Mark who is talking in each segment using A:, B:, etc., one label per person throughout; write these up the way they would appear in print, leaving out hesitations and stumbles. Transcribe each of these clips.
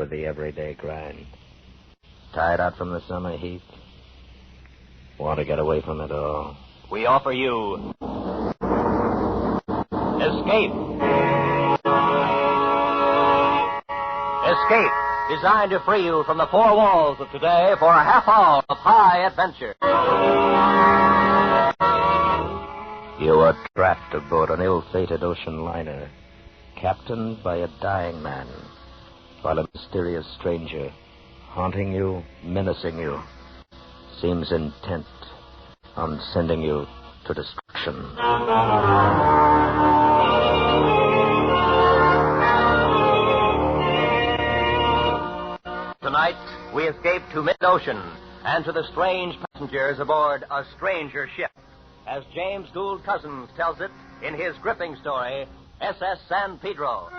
A: with the everyday grind. Tired out from the summer heat? Want to get away from it all?
B: We offer you Escape. Escape, designed to free you from the four walls of today for a half hour of high adventure.
A: You are trapped aboard an ill-fated ocean liner, captained by a dying man, while a mysterious stranger, haunting you, menacing you, seems intent on sending you to destruction.
B: Tonight, we escape to mid-ocean and to the strange passengers aboard a stranger ship, as James Gould Cousins tells it in his gripping story, SS San Pedro.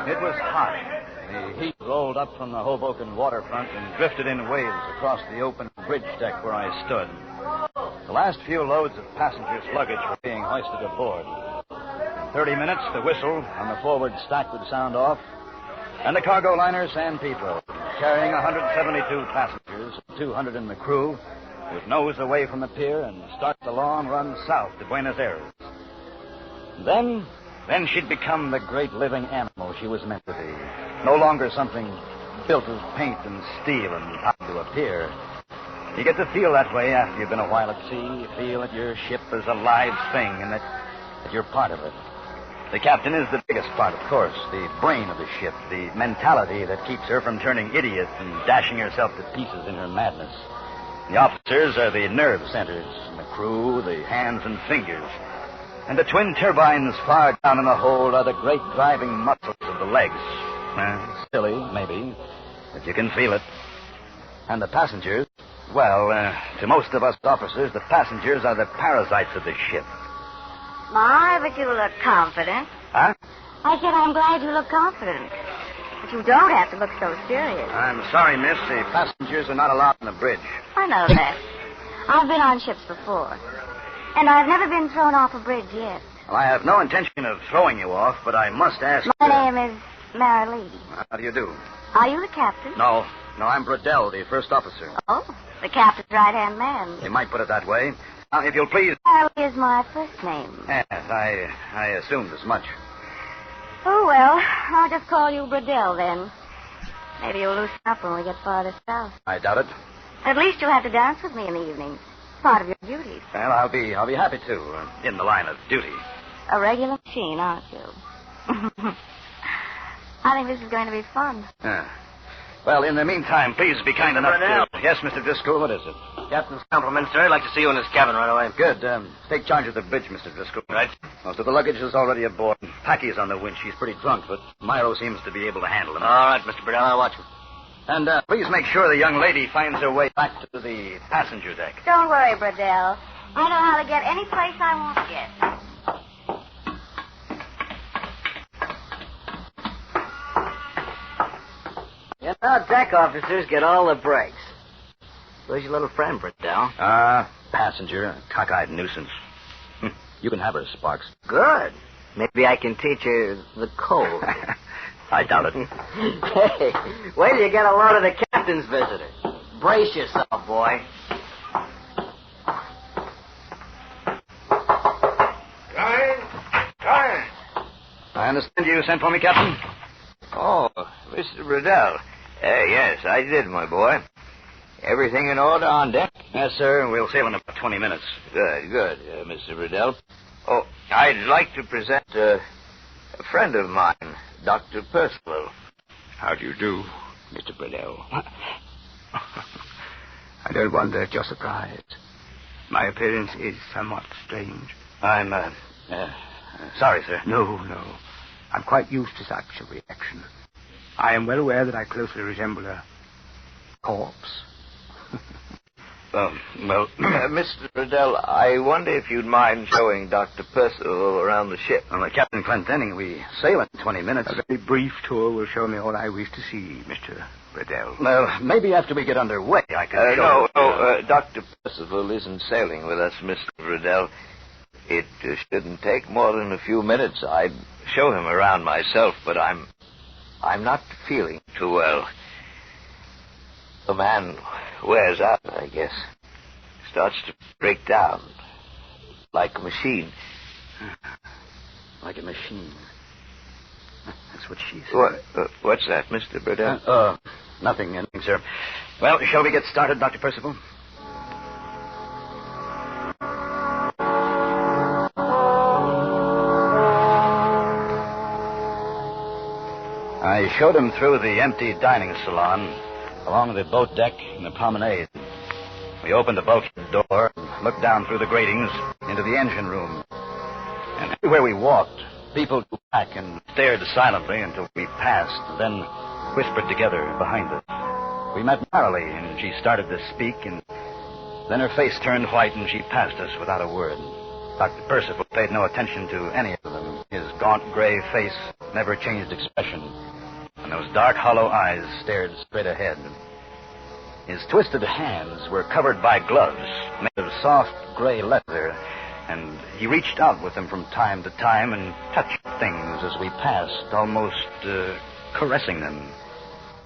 C: It was hot. The heat rolled up from the Hoboken waterfront and drifted in waves across the open bridge deck where I stood. The last few loads of passengers' luggage were being hoisted aboard. In 30 minutes, the whistle on the forward stack would sound off, and the cargo liner San Pedro, carrying 172 passengers, 200 in the crew, would nose away from the pier and start the long run south to Buenos Aires. Then she'd become the great living animal she was meant to be. No longer something built of paint and steel and tied to a pier. You get to feel that way after you've been a while at sea. You feel that your ship is a live thing and that you're part of it. The captain is the biggest part, of course, the brain of the ship, the mentality that keeps her from turning idiot and dashing herself to pieces in her madness. The officers are the nerve centers, and the crew, the hands and fingers. And the twin turbines far down in the hold are the great driving muscles of the legs. Silly, maybe, but you can feel it. And the passengers, well, to most of us officers, the passengers are the parasites of the ship.
D: My, but you look confident.
C: Huh?
D: I said I'm glad you look confident. But you don't have to look so serious.
C: I'm sorry, miss. The passengers are not allowed on the bridge.
D: I know that. I've been on ships before. And I've never been thrown off a bridge yet.
C: Well, I have no intention of throwing you off, but I must ask...
D: My name is Marilee.
C: How do you do?
D: Are you the captain?
C: No, I'm Bradell, the first officer.
D: Oh, the captain's right-hand man.
C: You might put it that way. Now, if you'll please...
D: Marilee is my first name.
C: Yes, I assumed as much.
D: Oh, well, I'll just call you Bradell, then. Maybe you'll loosen up when we get farther south.
C: I doubt it.
D: At least you'll have to dance with me in the evenings. Part of your duties.
C: Well, I'll be happy to, in the line of duty.
D: A regular machine, aren't you? I think this is going to be fun.
C: Well, in the meantime, please be kind enough to... Yes, Mr. Driscoll, what is it?
B: Captain's compliments, sir. I'd like to see you in his cabin right away.
C: Good. Take charge of the bridge, Mr. Driscoll.
B: Right.
C: Most of the luggage is already aboard. Packy's on the winch. She's pretty drunk, but Myro seems to be able to handle him.
B: All right, Mr. Burdell, I'll watch him.
C: And please make sure the young lady finds her way back to the passenger deck.
D: Don't worry, Bradell. I know how to get any place I want to get.
E: You know, deck officers get all the breaks. Where's your little friend, Bradell?
C: Passenger, a cockeyed nuisance. You can have her, Sparks.
E: Good. Maybe I can teach her the code.
C: I doubt it.
E: Hey, wait till you get a load of the captain's visitors. Brace yourself, boy.
F: Come.
C: I understand you sent for me, Captain.
F: Oh, Mr. Bradell. Yes, I did, my boy. Everything in order on deck?
C: Yes, sir. We'll sail in about 20 minutes.
F: Good, Mr. Bradell. Oh, I'd like to present a friend of mine, Dr. Percival.
G: How do you do, Mr. Pedro? I don't wonder at your surprise. My appearance is somewhat strange.
C: I'm, sorry, sir.
G: No. I'm quite used to such a reaction. I am well aware that I closely resemble a corpse.
F: Mr. Riddell, I wonder if you'd mind showing Dr. Percival around the ship.
C: Well, Captain Clendenning, we sail in 20 minutes.
G: A very brief tour will show me all I wish to see, Mr. Riddell.
C: Well, maybe after we get underway, I can show
F: No, Dr. Percival isn't sailing with us, Mr. Riddell. It shouldn't take more than a few minutes. I'd show him around myself, but I'm not feeling too well. The man wears out, I guess. Starts to break down. Like a machine.
C: Like a machine. That's what she said.
F: What's that, Mr. Riddell?
C: Nothing, sir. Well, shall we get started, Dr. Percival? I showed him through the empty dining salon, along the boat deck and the promenade. We opened the bulkhead door and looked down through the gratings into the engine room. And everywhere we walked, people drew back and stared silently until we passed, and then whispered together behind us. We met Marilee, and she started to speak, and then her face turned white, and she passed us without a word. Dr. Percival paid no attention to any of them. His gaunt gray face never changed expression, and those dark, hollow eyes stared straight ahead. His twisted hands were covered by gloves made of soft gray leather, and he reached out with them from time to time and touched things as we passed, almost caressing them.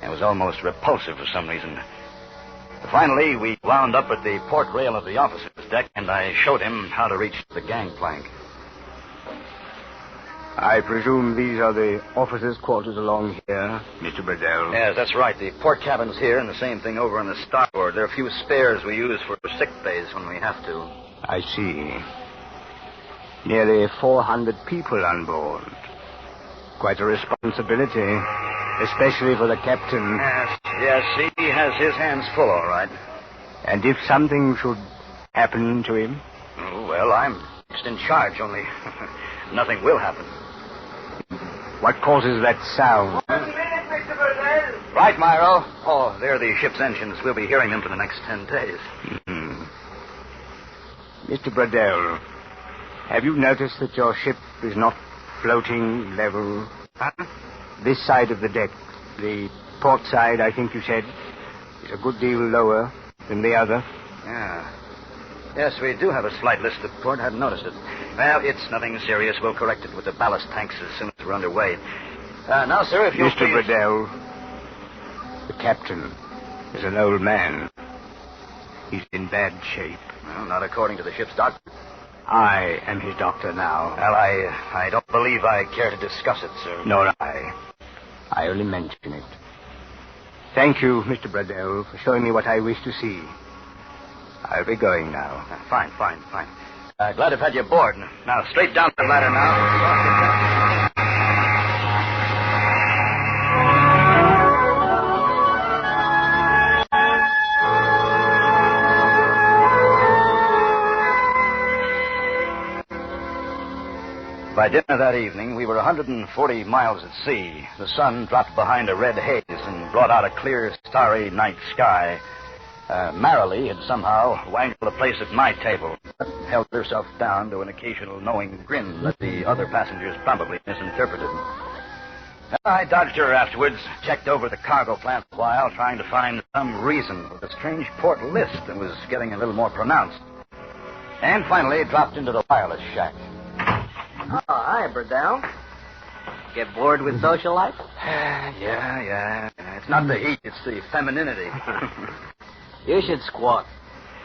C: It was almost repulsive for some reason. Finally, we wound up at the port rail of the officer's deck, and I showed him how to reach the gangplank.
G: I presume these are the officers' quarters along here, Mr. Riddell?
C: Yes, that's right. The port cabin's here, and the same thing over on the starboard. There are a few spares we use for sick bays when we have to.
G: I see. Nearly 400 people on board. Quite a responsibility, especially for the captain.
C: Yes, he has his hands full, all right.
G: And if something should happen to him?
C: Oh, well, I'm just in charge, only nothing will happen.
G: What causes that sound?
C: Right, Myro. Oh, they're the ship's engines. We'll be hearing them for the next 10 days.
G: Mm-hmm. Mr. Bradell, have you noticed that your ship is not floating level?
C: Huh?
G: This side of the deck, the port side, I think you said, is a good deal lower than the other.
C: Yeah. Yes, we do have a slight list of port. I hadn't noticed it. Well, it's nothing serious. We'll correct it with the ballast tanks as soon as we're underway. Now, sir, if you'll
G: Mr. Bradell, the captain is an old man. He's in bad shape.
C: Well, not according to the ship's doctor.
G: I am his doctor now.
C: Well, I don't believe I care to discuss it, sir.
G: Nor I. I only mention it. Thank you, Mr. Bradell, for showing me what I wish to see. I'll be going now.
C: Fine. Glad to have had you aboard. Now, straight down the ladder now. By dinner that evening, we were 140 miles at sea. The sun dropped behind a red haze and brought out a clear, starry night sky. Marilee had somehow wangled a place at my table, but held herself down to an occasional knowing grin that the other passengers probably misinterpreted. I dodged her afterwards, checked over the cargo plant a while, trying to find some reason for the strange port list that was getting a little more pronounced. And finally dropped into the wireless shack.
E: Oh, hi, Bradell. Get bored with social life?
C: Yeah. It's not the heat, it's the femininity.
E: You should squawk.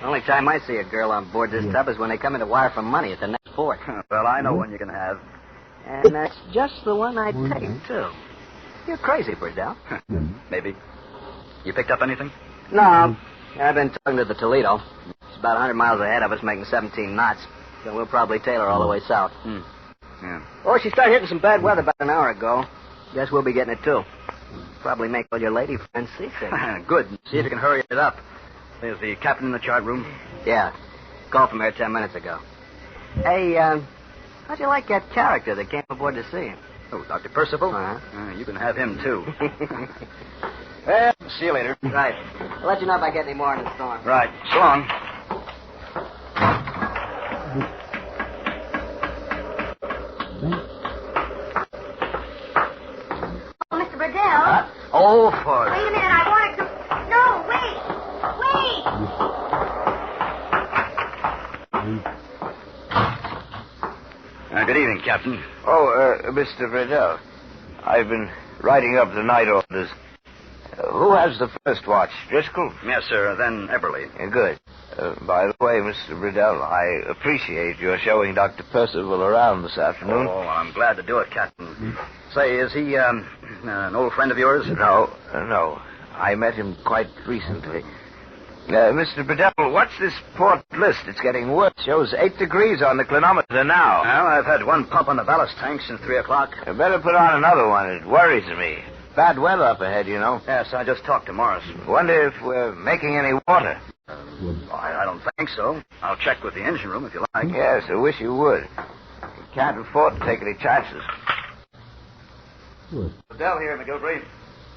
E: The only time I see a girl on board this tub is when they come in to wire for money at the next port.
C: Well, I know one you can have.
E: And that's just the one I'd take, too. You're crazy, Bradell.
C: Maybe. You picked up anything?
E: No. I've been talking to the Toledo. It's about 100 miles ahead of us, making 17 knots. So we'll probably tail her all the way south.
C: Yeah.
E: Oh, she started hitting some bad weather about an hour ago. Guess we'll be getting it, too. Probably make all your lady friends seasick.
C: Good. See if you can hurry it up. There's the captain in the chart room.
E: Yeah. Called from here 10 minutes ago. Hey, how'd you like that character that came aboard to see him?
C: Oh, Dr. Percival?
E: Uh-huh.
C: You can have him, too. Well, See you later.
E: Right. I'll let you know if I get any more in the storm.
C: Right. So long.
D: Oh, Mr. Burdell.
C: Oh, for...
D: Wait a minute. I wanted to... No, wait.
C: Good evening, Captain.
F: Oh, Mr. Riddell, I've been writing up the night orders. Who has the first watch? Driscoll?
C: Yes, sir. Then Eberly.
F: Good. By the way, Mr. Riddell, I appreciate your showing Dr. Percival around this afternoon.
C: Oh, I'm glad to do it, Captain. Say, is he an old friend of yours?
F: No. I met him quite recently. Mr. Riddell, what's this port list? It's getting worse. Shows 8 degrees on the clinometer now.
C: Well, I've had one pump on the ballast tank since 3 o'clock.
F: You better put on another one. It worries me. Bad weather up ahead, you know.
C: Yes, I just talked to Morris.
F: Wonder if we're making any water.
C: I don't think so. I'll check with the engine room if you like.
F: Yes, I wish you would. You can't afford to take any chances.
C: Adele here, McGilvery.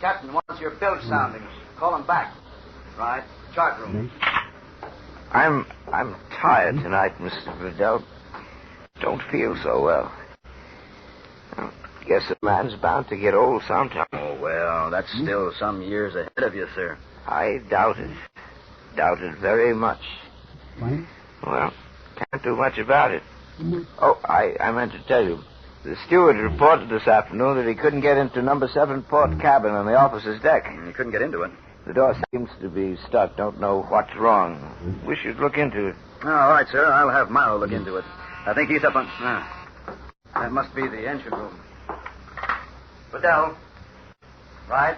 C: Captain wants your bilge soundings. Call him back. Right. Chart room.
F: I'm tired tonight, Mr. Riddell. Don't feel so well. Guess a man's bound to get old sometime.
C: Oh, well, that's still some years ahead of you, sir.
F: I doubt it. Doubt it very much. Well, can't do much about it. Oh, I meant to tell you. The steward reported this afternoon that he couldn't get into number 7 port cabin on the officer's deck.
C: He couldn't get into it.
F: The door seems to be stuck. Don't know what's wrong. We should look into it.
C: Oh, all right, sir. I'll have Milo look into it. I think he's up on... that must be the engine room. Bedell. Right.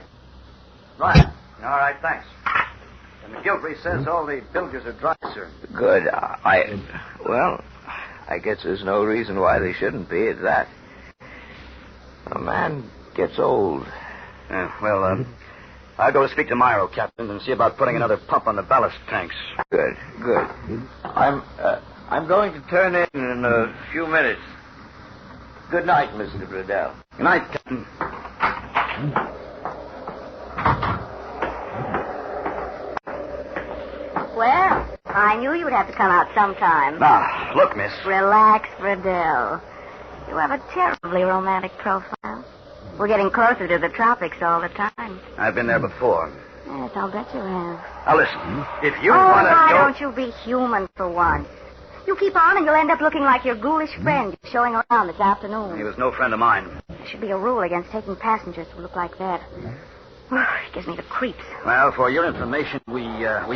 C: Right. All right, thanks. And McGilvery says all the bilges are dry, sir.
F: Good. Well, I guess there's no reason why they shouldn't be at that. A man gets old.
C: Well, I'll go to speak to Myro, Captain, and see about putting another pump on the ballast tanks.
F: Good. I'm going to turn in a few minutes. Good night, Mr. Riddell.
C: Good night, Captain.
D: Well, I knew you would have to come out sometime.
C: Now, look, miss.
D: Relax, Burdell. You have a terribly romantic profile. We're getting closer to the tropics all the time.
C: I've been there before.
D: Yes, I'll bet you have.
C: Now, listen. If you
D: Oh,
C: want to
D: why
C: go...
D: don't you be human for once? You keep on and you'll end up looking like your ghoulish friend you're showing around this afternoon.
C: He was no friend of mine.
D: There should be a rule against taking passengers who look like that. It gives me the creeps.
C: Well, for your information, we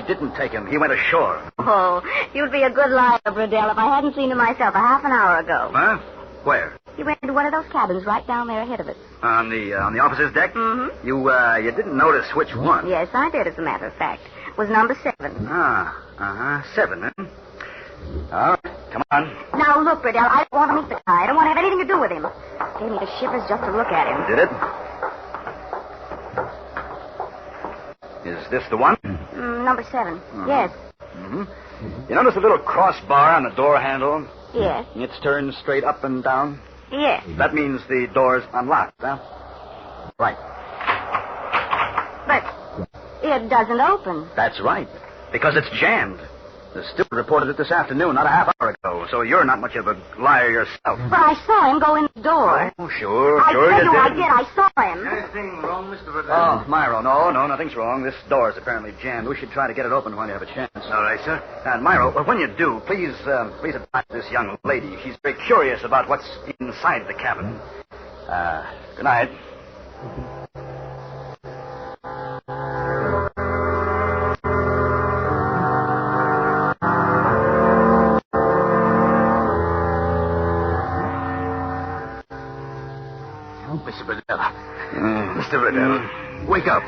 C: didn't take him. He went ashore.
D: Oh, you'd be a good liar, Burdell, if I hadn't seen him myself a half an hour ago.
C: Huh? Where?
D: He went into one of those cabins right down there ahead of us.
C: On the officer's deck?
D: Mm-hmm.
C: You didn't notice which one?
D: Yes, I did, as a matter of fact. It was number 7.
C: 7, huh? All right, come on.
D: Now, look, Burdell, I don't want to meet the guy. I don't want to have anything to do with him. It gave me the shivers just to look at him.
C: Did it? Is this the one?
D: Number 7. Yes.
C: Mm-hmm. You notice the little crossbar on the door handle?
D: Yes.
C: It's turned straight up and down?
D: Yes.
C: That means the door's unlocked, huh? Right.
D: But it doesn't open.
C: That's right. Because it's jammed. The steward reported it this afternoon, not a half hour ago, so you're not much of a liar yourself.
D: But I saw him go in the door.
C: Oh, sure
D: I
C: you
D: tell you, I
C: did.
D: did. I saw him.
G: Anything wrong, Mr. Riddell?
C: Oh, Myro, no, nothing's wrong. This door is apparently jammed. We should try to get it open when you have a chance.
G: All right, sir.
C: And Myro, when you do, please advise this young lady. She's very curious about what's inside the cabin. Good night.
G: Mr. Riddell. Mr. Riddell, wake up.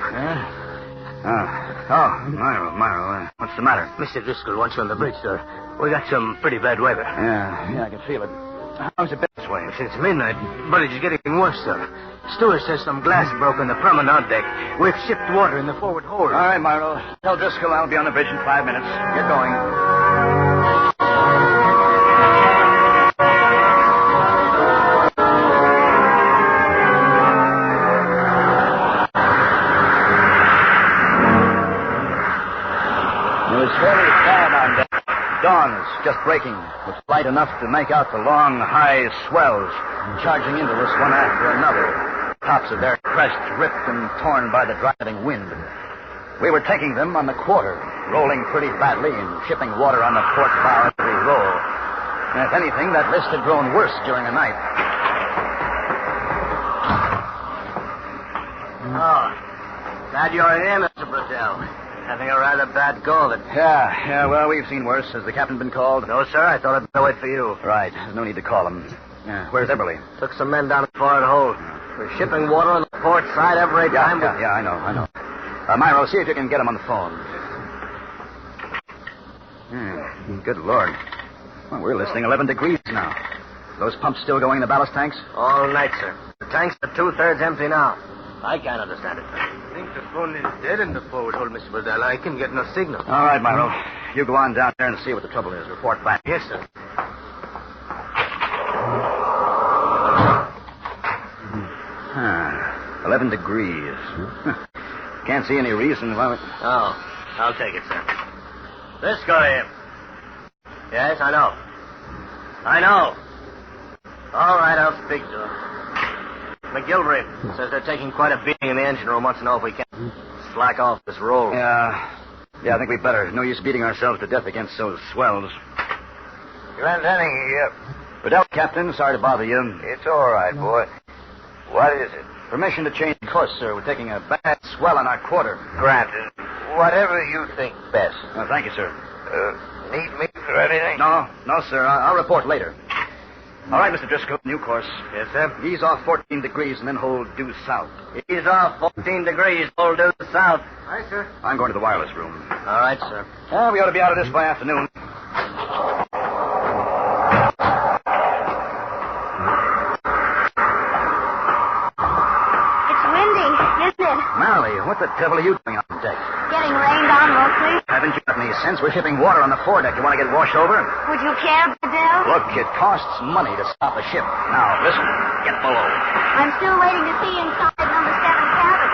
C: Myro, what's the matter?
G: Mr. Driscoll wants you on the bridge, sir. We got some pretty bad weather.
C: Yeah, I can feel it. How's it been this way?
G: Since midnight, but it's getting worse, sir. Stewart says some glass broke on the promenade deck. We've shipped water in the forward hold.
C: All right, Myro. Tell Driscoll I'll be on the bridge in 5 minutes. Get going. just breaking, with light enough to make out the long, high swells charging into us one after another, tops of their crests ripped and torn by the driving wind. We were taking them on the quarter, rolling pretty badly and shipping water on the port bow every roll. And if anything, that list had grown worse during the night.
E: Oh, glad you're here, Mr. Bradell. Having a rather bad go of it.
C: Yeah, well, we've seen worse. Has the captain been called?
E: No, sir, I thought I'd better wait for you.
C: Right, there's no need to call him. Yeah, where's Eberly?
E: Took some men down the forward hold. We're shipping water on the port side every time.
C: Yeah, I know. Myro, see if you can get him on the phone. Good Lord. Well, we're listing 11 degrees now. Those pumps still going in the ballast tanks?
E: All night, sir. The tanks are 2/3 empty now. I can't understand it, sir.
H: I think the phone is dead in the forward hold, Mr. Bradell. I can get no signal.
C: All right, Myro. You go on down there and see what the trouble is. Report back.
H: Yes, sir.
C: 11 degrees. Can't see any reason why we...
E: Oh, I'll take it, sir. This guy here. Yes, I know. All right, I'll speak to him. McGilvery says they're taking quite a beating in the engine room. Wants to know if we can slack off this roll.
C: Yeah, I think we'd better. No use beating ourselves to death against those swells.
F: Grant Henning here.
C: Bradell, Captain, sorry to bother you.
F: It's all right, boy. What is it?
C: Permission to change course, sir. We're taking a bad swell on our quarter.
F: Granted. Whatever you think best.
C: Thank you, sir.
F: Need me for anything?
C: No, sir. I'll report later. All right, Mr. Driscoll, new course.
E: Yes, sir.
C: Ease off 14 degrees and then hold due south.
E: Ease off 14 degrees, hold due south.
H: Aye, sir.
C: I'm going to the wireless room.
E: All right, sir.
C: We ought to be out of this by afternoon.
D: It's windy, isn't it?
C: Marley, what the devil are you doing on deck?
D: Getting rained on mostly.
C: Haven't you got any sense? We're shipping water on the foredeck. You want to get washed over?
D: Would you care, Bradell?
C: Look, it costs money to stop a ship. Now, listen. Get below.
D: I'm still waiting to see inside number 7 cabin.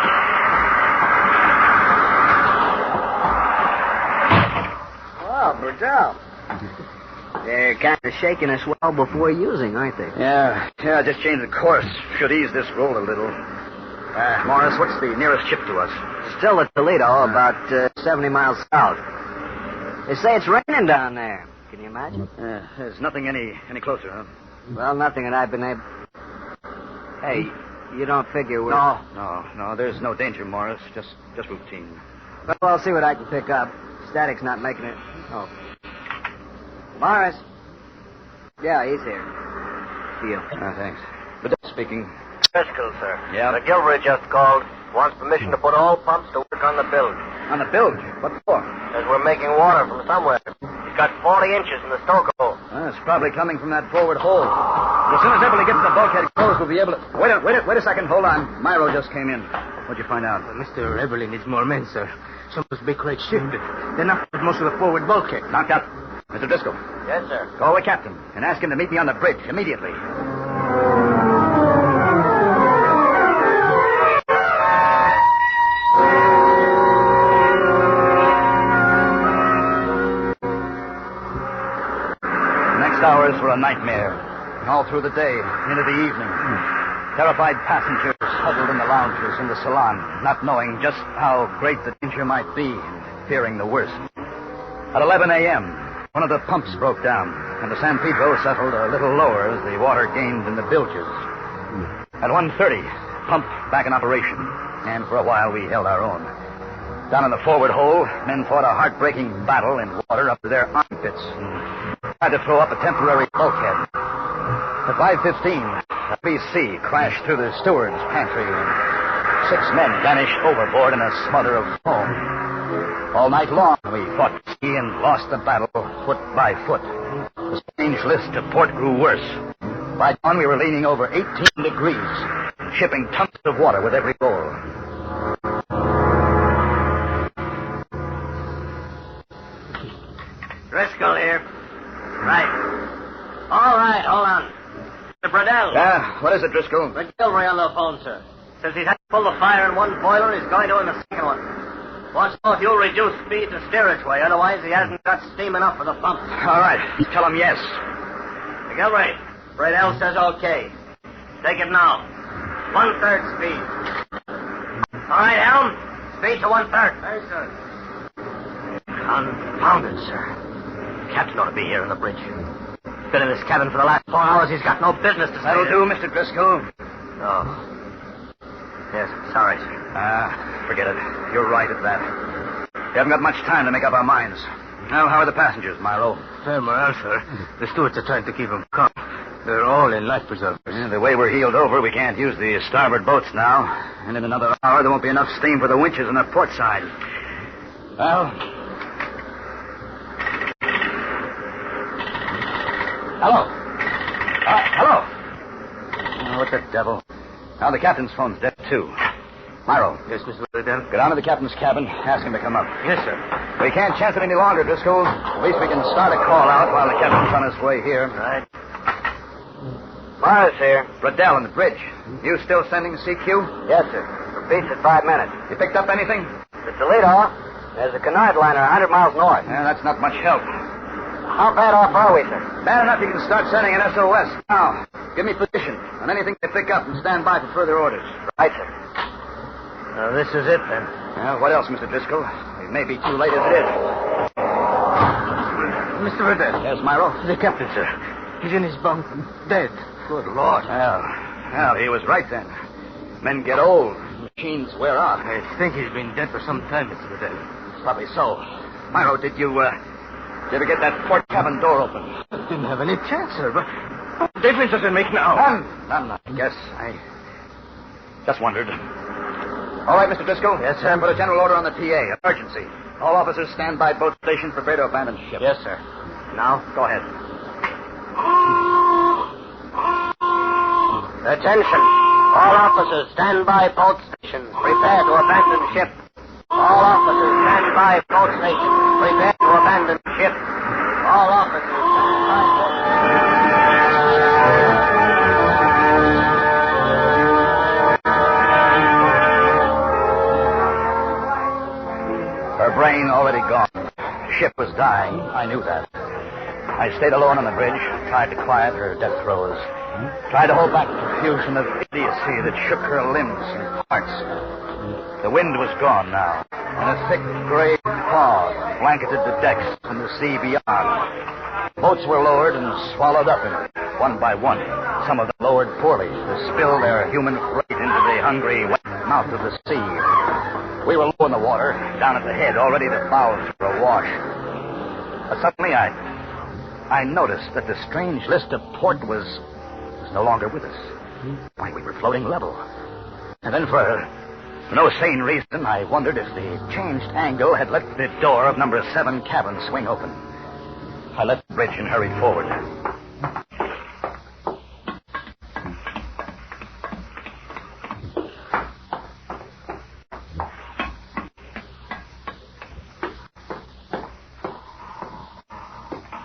E: Oh, Bradell. They're kind of shaking us well before using, aren't they?
C: Yeah, just change the course. Should ease this roll a little. Morris, what's the nearest ship to us?
E: Still at Toledo, about 70 miles south. They say it's raining down there. Can you imagine?
C: There's nothing any closer, huh?
E: Well, nothing that I've been able... Hey, you don't figure we're...
C: No, there's no danger, Morris. Just routine.
E: Well, I'll see what I can pick up. Static's not making it... Oh. Morris. Yeah, he's here. Deal.
C: Thanks. Bradell speaking.
B: Driscoll, sir.
C: Yeah?
B: McGilvery just called. Wants permission to put all pumps to work on the bilge.
C: On the bilge? What for?
B: Says we're making water from somewhere. He's got 40 inches in the stoke hole.
C: It's probably coming from that forward hold. As soon as Eberly gets the bulkhead closed, we'll be able to... Wait a second. Hold on. Myro just came in. What'd you find out?
H: Mr. Eberly needs more men, sir. Some of those big crates shifted. They knocked out most of the forward bulkhead.
C: Knocked out. Mr. Driscoll.
B: Yes, sir.
C: Call the captain and ask him to meet me on the bridge immediately. Hours were a nightmare. All through the day, into the evening. Terrified passengers huddled in the lounges in the salon, not knowing just how great the danger might be and fearing the worst. At 11 a.m., one of the pumps broke down, and the San Pedro settled a little lower as the water gained in the bilges. At 1:30, pump back in operation, and for a while we held our own. Down in the forward hold, men fought a heartbreaking battle in water up to their armpits and tried to throw up a temporary bulkhead. At 5:15, a BC crashed through the steward's pantry, and 6 men vanished overboard in a smother of foam. All night long, we fought the sea and lost the battle foot by foot. The strange list to port grew worse. By dawn, we were leaning over 18 degrees, shipping tons of water with every roll.
E: Driscoll here. Right. All right, hold on. Mr. Bradell.
C: What is it, Driscoll?
E: McGilvery on the phone, sir. Says he's had to pull the fire in one boiler and he's going to in the second one.
B: Watch out, you'll reduce speed to steerage way, otherwise he hasn't got steam enough for the pump.
C: All right. Tell him yes.
B: McGilvery, Bradell says okay. Take it now. 1/3 speed. All right, Helm. Speed to 1/3. Yes, sir. Confounded, sir. Captain ought to be here in the bridge. Been in this cabin for the last 4 hours. He's got no business to stay.
C: That'll do, Mr. Driscoll.
B: Oh. Yes, sorry, sir.
C: Forget it. You're right at that. We haven't got much time to make up our minds. Now, how are the passengers, Myro?
H: Fair morale, sir. The stewards are trying to keep them calm. They're all in life preservers.
C: Yeah, the way we're heeled over, we can't use the starboard boats now. And in another hour, there won't be enough steam for the winches on the port side. Well... Hello. Hello. Oh, what the devil? Now, the captain's phone's dead, too. Myro.
H: Yes, Mr. Liddell?
C: Get on to the captain's cabin. Ask him to come up.
H: Yes, sir.
C: We can't chance it any longer, Driscoll. At least we can start a call out while the captain's on his way here.
B: Right.
E: Morris here.
C: Riddell on the bridge. You still sending CQ?
E: Yes, sir. Repeats at 5 minutes.
C: You picked up anything?
E: The Toledo. There's a Canard liner 100 miles north.
C: Yeah, that's not much help.
E: How bad off are we, sir?
C: Bad enough you can start sending an SOS. Now, give me position on anything they pick up and stand by for further orders.
E: Right, sir.
B: This is it, then.
C: Well, what else, Mr. Driscoll? It may be too late as it is.
H: Mr. Riddell.
C: Yes, Myro?
H: The captain, sir. He's in his bunk, dead.
C: Good Lord. Well, he was right then. Men get old. Machines wear out.
H: I think he's been dead for some time, Mr. Riddell.
C: Probably so. Myro, did you ever get that port cabin door open?
H: I didn't have any chance, sir, but what difference does it make now?
C: None, I guess. I just wondered. All right, Mr. Driscoll.
B: Yes, sir.
C: Put a general order on the PA. Emergency. All officers stand by boat station for Pedro abandoned ship.
B: Yes, sir.
C: Now, go ahead.
B: Attention. All officers stand by boat station. Prepare to abandon ship. All officers stand by boat station. Prepare to abandon ship. All officers stand by boat
C: Her brain already gone. The ship was dying. I knew that. I stayed alone on the bridge, tried to quiet her death throes, tried to hold back the confusion of idiocy that shook her limbs and parts. The wind was gone now, and a thick gray fog blanketed the decks and the sea beyond. Boats were lowered and swallowed up in it, one by one. Some of them lowered poorly to spill their human freight into the hungry, wet mouth of the sea. We were low in the water, down at the head, already the bows were awash. But suddenly I noticed that the strange list of port was no longer with us. Why, we were floating level. And then for no sane reason, I wondered if the changed angle had let the door of number 7 cabin swing open. I left the bridge and hurried forward.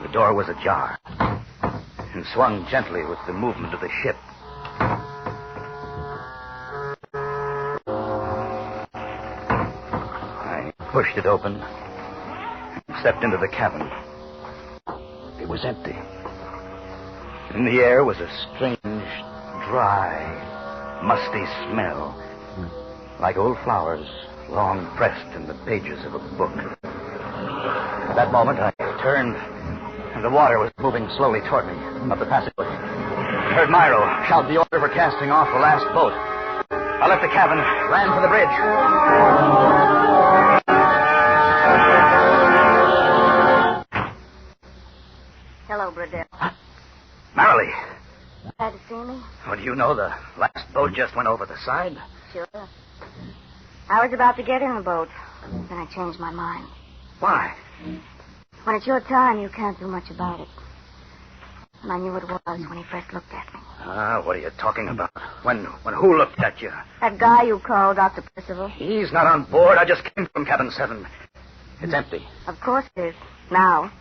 C: The door was ajar and swung gently with the movement of the ship. I pushed it open and stepped into the cabin. It was empty. In the air was a strange, dry, musty smell, like old flowers long pressed in the pages of a book. At that moment, I turned, and the water was moving slowly toward me up the passageway. I heard Myro shout the order for casting off the last boat. I left the cabin, ran for the bridge.
D: Hello, Bradell.
C: Marilee,
D: Glad to see me?
C: what do you know? The last boat just went over the side.
D: Sure. I was about to get in the boat. Then I changed my mind.
C: Why?
D: When it's your time, you can't do much about it. And I knew it was when he first looked at me.
C: What are you talking about? When who looked at you?
D: That guy you called Dr. Percival?
C: He's not on board. I just came from cabin 7. It's empty.
D: Of course it is. Now.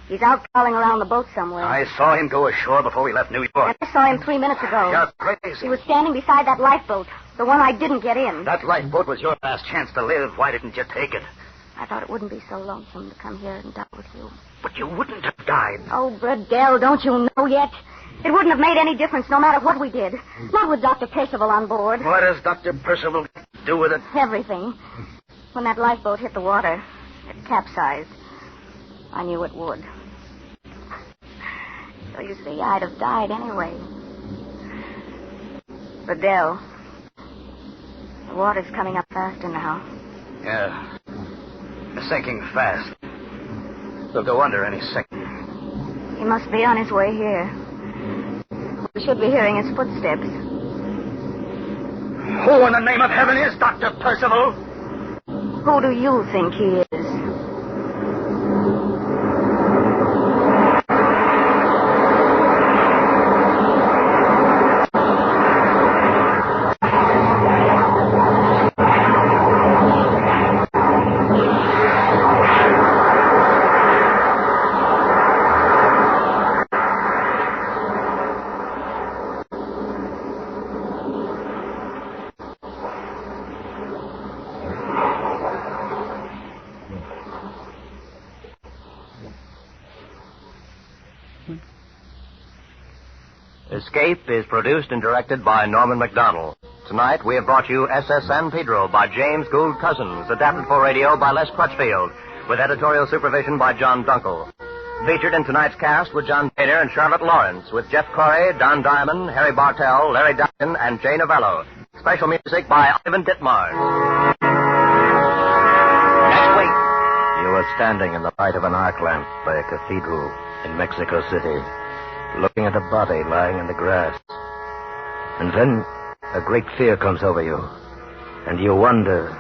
D: He's out prowling around the boat somewhere.
C: I saw him go ashore before we left New York.
D: And I saw him 3 minutes ago.
C: You're crazy.
D: He was standing beside that lifeboat, the one I didn't get in.
C: That lifeboat was your last chance to live. Why didn't you take it?
D: I thought it wouldn't be so lonesome to come here and die with you.
C: But you wouldn't have died.
D: Oh, Bradell, don't you know yet? It wouldn't have made any difference no matter what we did. Not with Dr. Percival on board.
C: What does Dr. Percival do with it?
D: Everything. When that lifeboat hit the water, it capsized. I knew it would. So you see, I'd have died anyway. Bradell, the water's coming up faster now.
C: Yeah. It's sinking fast. They'll go under any second.
D: He must be on his way here. We should be hearing his footsteps.
C: Who in the name of heaven is Dr. Percival?
D: Who do you think he is?
B: Escape is produced and directed by Norman McDonald. Tonight, we have brought you S.S. San Pedro by James Gould Cousins, adapted for radio by Les Crutchfield, with editorial supervision by John Dunkel. Featured in tonight's cast were John Taylor and Charlotte Lawrence, with Jeff Corey, Don Diamond, Harry Bartell, Larry Duncan, and Jay Novello. Special music by Ivan Ditmars. Next week.
A: You were standing in the light of an arc lamp by a cathedral in Mexico City, looking at a body lying in the grass. And then a great fear comes over you, and you wonder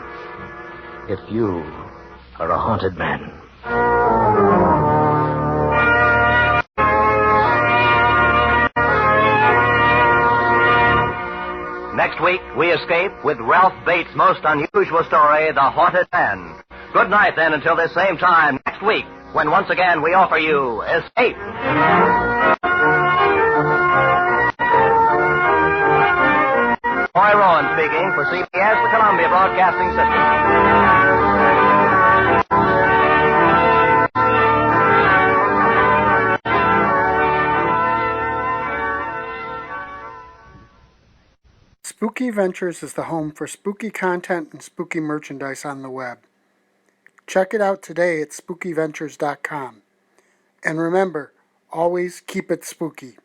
A: if you are a haunted man.
B: Next week, we escape with Ralph Bates' most unusual story, The Haunted Man. Good night, then, until this same time next week, when once again we offer you Escape. Roy Rowan speaking for CBS, the Columbia Broadcasting System.
I: Spooky Ventures is the home for spooky content and spooky merchandise on the web. Check it out today at spookyventures.com. And remember, always keep it spooky.